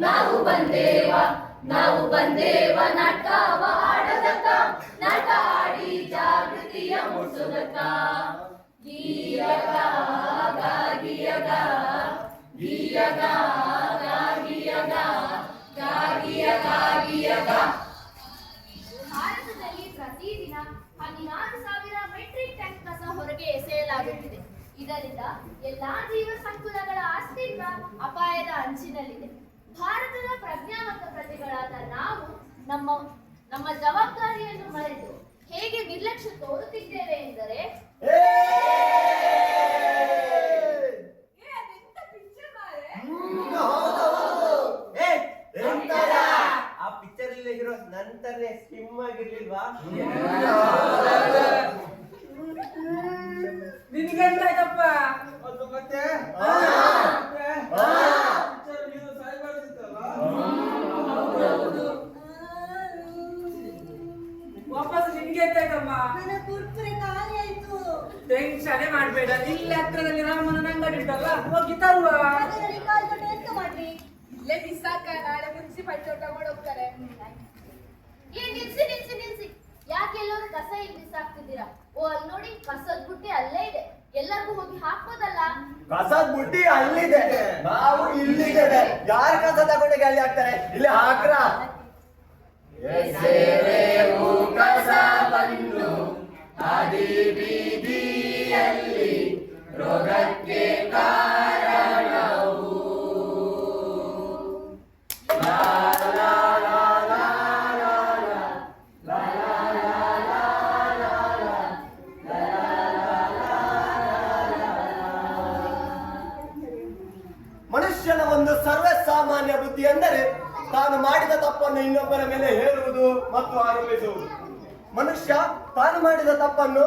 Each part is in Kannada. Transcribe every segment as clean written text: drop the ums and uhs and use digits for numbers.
ನಾವು ಬಂದೇವ ನಾಟಕವ ಆಡದಕ್ಕ, ನಾಟಕ ಆಡಿ ಜಾಗೃತಿಯ ಮೂಡಿಸೋದಕ್ಕ. ಗೀಯಗ ಗಾಗಿಯಗ ಗೀಯಗ ಗಾಗಿಯಗ ಗಾಗಿಯಗ. ಭಾರತದಲ್ಲಿ ಪ್ರತಿದಿನ 16,000 ಮೆಟ್ರಿಕ್ ಟನ್ ಕಸ ಹೊರಗೆ ಎಸೆಯಲಾಗುತ್ತಿದೆ. ಇದರಿಂದ ಎಲ್ಲಾ ಜೀವ ಸಂಕುಲಗಳ ಅಸ್ತಿತ್ವ ಅಪಾಯದ ಅಂಚಿನಲ್ಲಿದೆ. ಭಾರತದ ಪ್ರಜ್ಞಾವಂತ ಪ್ರಜೆಗಳಾದ ನಾವು ನಮ್ಮ ಜವಾಬ್ದಾರಿಯನ್ನು ಮರೆತು ಹೇಗೆ ನಿರ್ಲಕ್ಷ್ಯ ತೋರುತ್ತಿದ್ದೇವೆ ಎಂದರೆ, ಆ ಪಿಕ್ಚರ್ ಅಲ್ಲಿ ಹೀರೋ ನಂತರನೇ ಸ್ಲಿಮ್ ಆಗಿರ್ಲಿಲ್ವಾ? ನಿನ್ಗೆಂತಾಯ್ತಪ್ಪ? ಅದು ಮತ್ತೆ ವಾಪಸ್ ನಿನ್ಗೆಂತಾಯ್ತಮ್ಮ? ಟೆನ್ಷನ್ ಮಾಡ್ಬೇಡ. ಇಲ್ಲಿ ಹತ್ರದಲ್ಲಿ ರಾಮನ ಅಂಗಡಿ ಉಂಟಲ್ಲ, ಹೋಗಿ ತರುವ. ಇಲ್ಲೇ ಬಿಸಾಕ, ನಾಳೆ ಮುನ್ಸಿಪಾಲ್ಟಿ ತಗೊಂಡು ಹೋಗ್ತಾರೆ. ನಿಲ್ಸಿ. ಯಾಕೆ ಎಲ್ಲರೂ ಕಸ ಇಲ್ಲಿ ಬಿಸಾಕ್ತಿದ್ದೀರಾ? ಓ, ಅಲ್ಲಿ ನೋಡಿ, ಕಸದ ಬುಟ್ಟಿ ಅಲ್ಲೇ ಇದೆ. ಎಲ್ಲರಿಗೂ ಹೋಗಿ ಹಾಕ್ಬೋದಲ್ಲ? ಕಸದ ಬುಟ್ಟಿ ಅಲ್ಲಿದೆ, ನಾವು ಇಲ್ಲಿದ್ದೇವೆ. ಯಾರು ಕಸ ತಗೊಂಡು ಅಲ್ಲಿ ಹಾಕ್ತಾರೆ? ಇಲ್ಲಿ ಹಾಕ್ರ. ಎಸೆವೆವು ಕಸವನ್ನು ಹಾದಿ ಬೀದಿಯಲ್ಲಿ, ರೋಗಕ್ಕೆ ಕಾರಣವು. ಮನುಷ್ಯನ ಒಂದು ಸರ್ವೇ ಸಾಮಾನ್ಯ ಬುದ್ಧಿ ಎಂದರೆ ತಾನು ಮಾಡಿದ ತಪ್ಪನ್ನು ಇನ್ನೊಬ್ಬರ ಮೇಲೆ ಹೇರುವುದು ಮತ್ತು ಆರೋಪಿಸುವುದು. ಮನುಷ್ಯ ತಾನು ಮಾಡಿದ ತಪ್ಪನ್ನು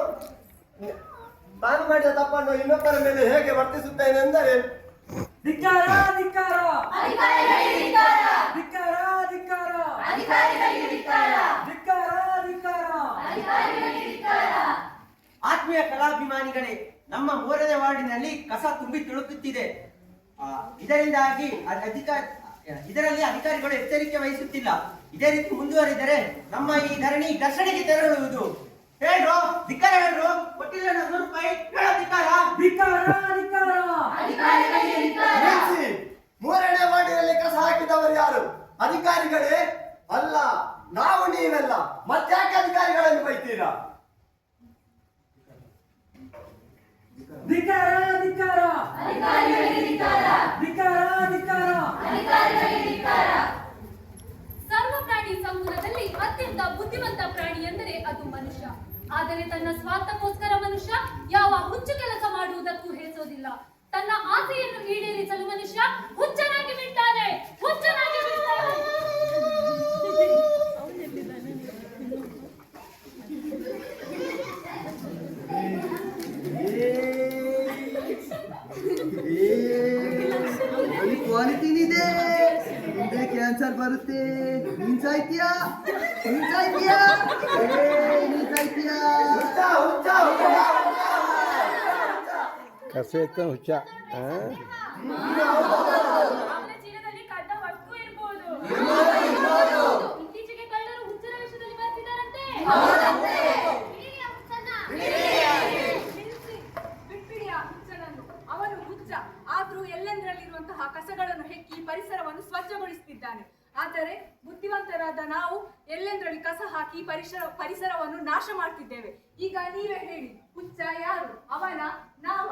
ಇನ್ನೊಬ್ಬರ ಮೇಲೆ ಹೇಗೆ ವರ್ತಿಸುತ್ತೇನೆಂದರೆ, ಧಿಕ್ಕಾರ ಧಿಕ್ಕಾರ ಧಿಕ್ಕಾರ ಧಿಕ್ಕಾರ. ಆತ್ಮೀಯ ಕಲಾಭಿಮಾನಿಗಳೇ, ನಮ್ಮ 3ನೇ ವಾರ್ಡಿನಲ್ಲಿ ಕಸ ತುಂಬಿ ತುಳುಕುತ್ತಿದೆ. ಇದರಲ್ಲಿ ಅಧಿಕಾರಿಗಳು ಎಚ್ಚರಿಕೆ ವಹಿಸುತ್ತಿಲ್ಲ. ಇದೇ ರೀತಿ ಮುಂದುವರಿದರೆ ನಮ್ಮ ಈ ಧರಣಿ ಘರ್ಷಣೆಗೆ ತೆರಳುವುದು. ಹೇಳ್ರು, ಧಿಕ್ಕಾರ ಹೇಳ್ರು. ಕೊಟ್ಟಿಲ್ಲ 100 ರೂಪಾಯಿ, ಹೇಳೋ ಧಿಕ್ಕಾರ. ನಿಲ್ಲಿಸಿ. 3ನೇ ವಾರ್ಡಿನಲ್ಲಿ ಕಸ ಹಾಕಿದವರು ಯಾರು? ಅಧಿಕಾರಿಗಳೇ ಅಲ್ಲ, ನಾವು ನೀವೆಲ್ಲ. ಮತ್ತ್ಯಾಕೆ ಅಧಿಕಾರಿಗಳನ್ನು ಬೈತೀರಾ? ಸರ್ವ ಪ್ರಾಣಿ ಸಂಕುಲದಲ್ಲಿ ಅತ್ಯಂತ ಬುದ್ಧಿವಂತ ಪ್ರಾಣಿ ಎಂದರೆ ಅದು ಮನುಷ್ಯ. ಆದರೆ ತನ್ನ ಸ್ವಾರ್ಥಕ್ಕೋಸ್ಕರ ಮನುಷ್ಯ ಯಾವ ಹುಚ್ಚು ಕೆಲಸ ಮಾಡುವುದಕ್ಕೂ ಹೆಸೋದಿಲ್ಲ. ತನ್ನ ಆಸೆಯನ್ನು ಈಡೇರಿಸಲು ಮನುಷ್ಯ ಹುಚ್ಚನಾಗಿ ಬಿಡ್ತಾನೆ. ಕ್ವಾಲಿಟಿನಿದೆ, ಮುಂದೆ ಕ್ಯಾನ್ಸರ್ ಬರುತ್ತೆ. ನೀನ್ ಸಾಯ್ತೀಯಾ? ಕಸೆತ್ತ ಹುಚ್ಚ. ಅವನ ಚೀಲದಲ್ಲಿ ಕದ್ದ ವಸ್ತು ಇರಬಹುದು. ಇತ್ತೀಚೆಗೆ ಕಳ್ಳರು ಹುಚ್ಚರ ವೇಷದಲ್ಲಿ ಬರ್ತಿದ್ದಾರಂತೆ. ಬಿಟ್ಬಿಡಿ ಆ ಹುಚ್ಚನನ್ನು. ಅವನು ಹುಚ್ಚ, ಆದ್ರೂ ಎಲ್ಲೆಂದರಲ್ಲಿರುವಂತಹ ಕಸಗಳನ್ನು ಹೆಕ್ಕಿ ಪರಿಸರವನ್ನು ಸ್ವಚ್ಛಗೊಳಿಸುತ್ತಿದ್ದಾನೆ. ಆದರೆ ಬುದ್ಧಿವಂತರಾದ ನಾವು ಎಲ್ಲೆಂದರಲ್ಲಿ ಕಸ ಹಾಕಿ ಪರಿಸರವನ್ನು ನಾಶ ಮಾಡ್ತಿದ್ದೇವೆ. ಈಗ ನೀವೇ ಹೇಳಿ, ಹುಚ್ಚ ಯಾರು? ಅವನ, ನಾವ?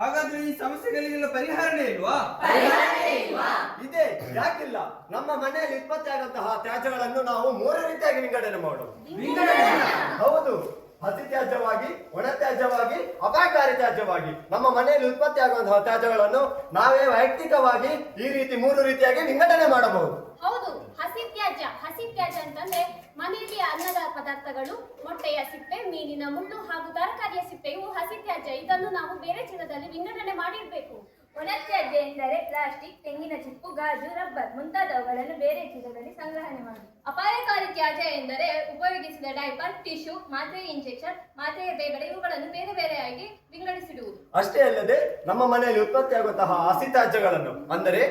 ಹಾಗಾದ್ರೆ ಈ ಸಮಸ್ಯೆಗಳಿಗೆಲ್ಲ ಪರಿಹಾರನೇ ಇಲ್ವಾ? ಇದೆ, ಯಾಕಿಲ್ಲ? ನಮ್ಮ ಮನೆಯಲ್ಲಿ ಉತ್ಪತ್ತಿಯಾದಂತಹ ತ್ಯಾಜ್ಯಗಳನ್ನು ನಾವು 3 ರೀತಿಯಾಗಿ ವಿಂಗಡಣೆ ಮಾಡೋದು. ಹೌದು, ಹಸಿ ತ್ಯಾಜ್ಯವಾಗಿ, ಒಣ ತ್ಯಾಜ್ಯವಾಗಿ, ಅಪಾಯಕಾರಿ ತ್ಯಾಜ್ಯವಾಗಿ. ನಮ್ಮ ಮನೆಯಲ್ಲಿ ಉತ್ಪತ್ತಿಯಾಗುವಂತಹ ತ್ಯಾಜ್ಯಗಳನ್ನು ನಾವೇ ವೈಯಕ್ತಿಕವಾಗಿ ಈ ರೀತಿ 3 ರೀತಿಯಾಗಿ ವಿಂಗಡಣೆ ಮಾಡಬಹುದು. ಹೌದು, ಹಸಿ ತ್ಯಾಜ್ಯ ಅಂತಂದ್ರೆ ಮನೆಯಲ್ಲಿ ಅನ್ನದ ಪದಾರ್ಥಗಳು, ಮೊಟ್ಟೆಯ ಸಿಪ್ಪೆ, ಮೀನಿನ ಮುಳ್ಳು ಹಾಗೂ ತರಕಾರಿಯ ಸಿಪ್ಪೆ ಇವು ಹಸಿ ತ್ಯಾಜ್ಯ. ಇದನ್ನು ನಾವು ಬೇರೆ ಚೀಲದಲ್ಲಿ ವಿಂಗಡಣೆ ಮಾಡಿಡಬೇಕು. ಒಣ ತ್ಯಾಜ್ಯ ಎಂದರೆ ಪ್ಲಾಸ್ಟಿಕ್, ತೆಂಗಿನ ಚಿಪ್ಪು, ಗಾಜು, ರಬ್ಬರ್ ಮುಂತಾದವುಗಳನ್ನು ಬೇರೆ ಚೀಲದಲ್ಲಿ ಸಂಗ್ರಹಣೆ ಮಾಡಿ. ಅಪಾಯಕಾರಿ ತ್ಯಾಜ್ಯ ಎಂದರೆ ಉಪಯೋಗಿಸಿದ ಡೈಪರ್, ಟಿಶ್ಯೂ, ಮಾತ್ರೆ, ಇಂಜೆಕ್ಷನ್, ಮಾತ್ರೆಯ ಬೇಗಡೆ ಇವುಗಳನ್ನು ಬೇರೆ ಬೇರೆಯಾಗಿ ವಿಂಗಡಿಸಿಡುವುದು. ಅಷ್ಟೇ ಅಲ್ಲದೆ ನಮ್ಮ ಮನೆಯಲ್ಲಿ ಉತ್ಪತ್ತಿಯಾಗುವಂತಹ ಹಸಿ ತ್ಯಾಜ್ಯಗಳನ್ನು ಅಂದರೆ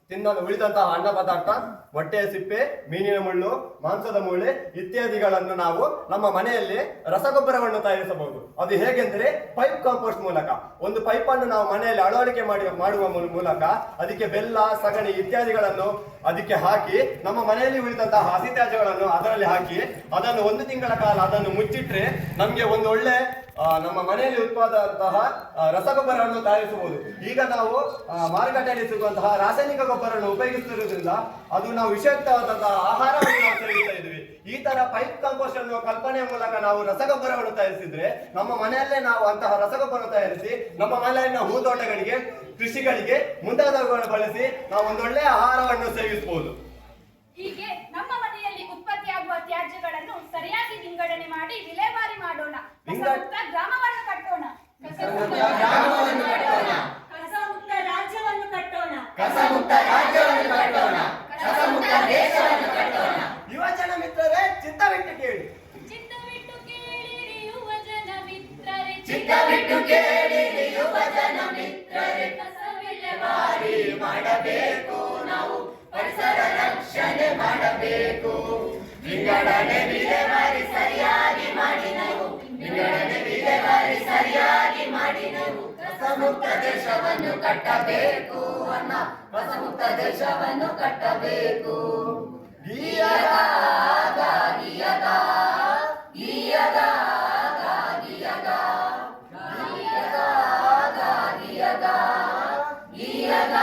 ತಿನ್ನಲು ಉಳಿದಂತಹ ಅನ್ನ ಪದಾರ್ಥ, ಮೊಟ್ಟೆಯ ಸಿಪ್ಪೆ, ಮೀನಿನ ಮುಳ್ಳು, ಮಾಂಸದ ಮೂಳೆ ಇತ್ಯಾದಿಗಳನ್ನು ನಾವು ನಮ್ಮ ಮನೆಯಲ್ಲಿ ರಸಗೊಬ್ಬರವನ್ನು ತಯಾರಿಸಬಹುದು. ಅದು ಹೇಗೆಂದರೆ ಪೈಪ್ ಕಾಂಪೋಸ್ಟ್ ಮೂಲಕ. ಒಂದು ಪೈಪ್ ಅನ್ನು ನಾವು ಮನೆಯಲ್ಲಿ ಅಳವಡಿಕೆ ಮಾಡುವ ಮೂಲಕ ಅದಕ್ಕೆ ಬೆಲ್ಲ, ಸಗಣಿ ಇತ್ಯಾದಿಗಳನ್ನು ಅದಕ್ಕೆ ಹಾಕಿ ನಮ್ಮ ಮನೆಯಲ್ಲಿ ಉಳಿದಂತಹ ಹಸಿ ತ್ಯಾಜ್ಯಗಳನ್ನು ಅದರಲ್ಲಿ ಹಾಕಿ ಅದನ್ನು 1 ತಿಂಗಳ ಕಾಲ ಅದನ್ನು ಮುಚ್ಚಿಟ್ರೆ ನಮಗೆ ಒಂದು ಒಳ್ಳೆ ನಮ್ಮ ಮನೆಯಲ್ಲಿ ಉತ್ಪಾದಂತಹ ರಸಗೊಬ್ಬರವನ್ನು ತಯಾರಿಸಬಹುದು. ಈಗ ನಾವು ಮಾರುಕಟ್ಟೆಯಲ್ಲಿ ಸಿಗುವಂತಹ ರಾಸಾಯನಿಕ ಗೊಬ್ಬರವನ್ನು ಉಪಯೋಗಿಸುತ್ತಿರುವುದರಿಂದ ಅದು ನಾವು ವಿಷಯುಕ್ತವಾದಂತಹ ಆಹಾರವನ್ನು ನಾವು ಸೇವಿಸ್ತಾ ಇದ್ವಿ. ಈ ತರ ಪೈಪ್ ಕಾಂಪೋಸ್ಟ್ ಅನ್ನುವ ಕಲ್ಪನೆಯ ಮೂಲಕ ನಾವು ರಸಗೊಬ್ಬರವನ್ನು ತಯಾರಿಸಿದ್ರೆ ನಮ್ಮ ಮನೆಯಲ್ಲೇ ನಾವು ಅಂತಹ ರಸಗೊಬ್ಬರ ತಯಾರಿಸಿ ನಮ್ಮ ಮನೆಯಲ್ಲಿನ ಹೂತೋಟಗಳಿಗೆ, ಕೃಷಿಗಳಿಗೆ ಮುಂತಾದವುಗಳನ್ನು ಬಳಸಿ ನಾವು ಒಂದೊಳ್ಳೆಯ ಆಹಾರವನ್ನು ಸೇವಿಸಬಹುದು. ಹೀಗೆ ನಮ್ಮ ಮನೆಯಲ್ಲಿ ಉತ್ಪತ್ತಿಯಾಗುವ ತ್ಯಾಜ್ಯಗಳನ್ನು ಸರಿಯಾಗಿ ವಿಂಗಡಣೆ ಮಾಡಿ ವಿಲೇವಾರಿ ಮಾಡೋಣ. ಕಸಮುಕ್ತ ಗ್ರಾಮವನ್ನು ಕಟ್ಟೋಣ. ಕಸಮುಕ್ತ ರಾಜ್ಯವನ್ನು ಕಟ್ಟೋಣ. ಯುವಜನ ಮಿತ್ರರೇ, ಚಿತ್ತವಿಟ್ಟು ಕೇಳಿ. ಚಿತ್ತವಿಟ್ಟು ಕೇಳಿರಿ ಯುವಜನ ಮಿತ್ರರೇ, ಚಿತ್ತವಿಟ್ಟು ಕೇಳಿರಿ ಯುವಜನ ಮಿತ್ರರೇ, ಕಸ ವಿಲೇವಾರಿ ಮಾಡಬೇಕು ನಾವು, ಪರಿಸರ ರಕ್ಷಣೆ ಮಾಡಬೇಕು. ವಿಂಗಡಣೆ ವಿಲೇವಾರಿ ಸರಿಯಾಗಿ ಮಾಡಿ ನಾವು, ವಿಂಗಡಣೆ ವಿಲೇವಾರಿ ಸರಿಯಾಗಿ ಮಾಡಿ ನಾವು. ಕಸಮುಕ್ತ ದೇಶವನ್ನು ಕಟ್ಟಬೇಕು ಅಣ್ಣ, ಕಸಮುಕ್ತ ದೇಶವನ್ನು ಕಟ್ಟಬೇಕು. ಗೀಯಗ ಗೀಯಗ ಗೀಯಗ ಗೀಯಗ ಗೀಯಗ ಗೀಯಗ ಗೀಯಗ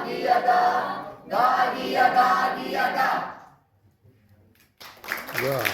ಗೀಯಗ ಗೀಯಗ ಗೀಯಗ. ವಾಹ್